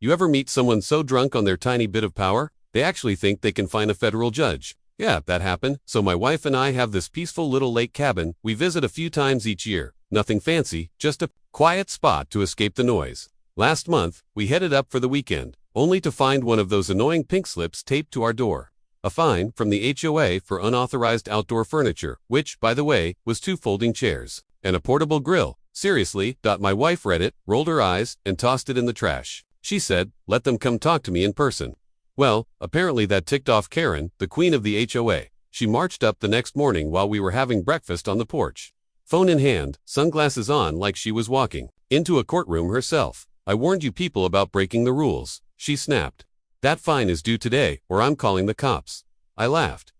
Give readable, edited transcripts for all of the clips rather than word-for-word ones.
You ever meet someone so drunk on their tiny bit of power, they actually think they can find a federal judge? Yeah, that happened. So my wife and I have this peaceful little lake cabin we visit a few times each year. Nothing fancy, just a quiet spot to escape the noise. Last month, we headed up for the weekend, only to find one of those annoying pink slips taped to our door. A fine from the HOA for unauthorized outdoor furniture, which, by the way, was 2 folding chairs and a portable grill. Seriously, my wife read it, rolled her eyes, and tossed it in the trash. She said, "Let them come talk to me in person." Well, apparently that ticked off Karen, the queen of the HOA. She marched up the next morning while we were having breakfast on the porch, phone in hand, sunglasses on, like she was walking into a courtroom herself. "I warned you people about breaking the rules," she snapped. "That fine is due today, or I'm calling the cops." I laughed,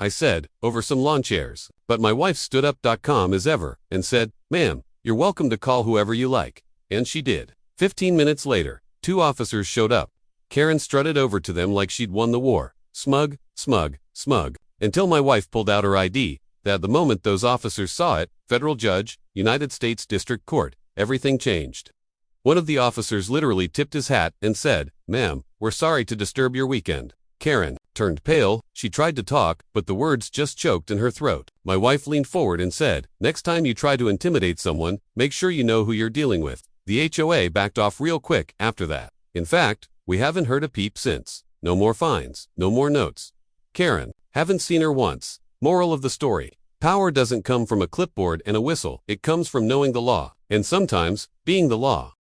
I said, over some lawn chairs. But my wife stood up calm as ever and said, "Ma'am, you're welcome to call whoever you like." And she did. 15 minutes later, 2 officers showed up. Karen strutted over to them like she'd won the war. Smug, smug, smug. Until my wife pulled out her ID. That the moment those officers saw it, federal judge, United States District Court, everything changed. One of the officers literally tipped his hat and said, "Ma'am, we're sorry to disturb your weekend." Karen turned pale. She tried to talk, but the words just choked in her throat. My wife leaned forward and said, "Next time you try to intimidate someone, make sure you know who you're dealing with." The HOA backed off real quick after that. In fact, we haven't heard a peep since. No more fines, no more notes. Karen, haven't seen her once. Moral of the story: power doesn't come from a clipboard and a whistle. It comes from knowing the law, and sometimes being the law.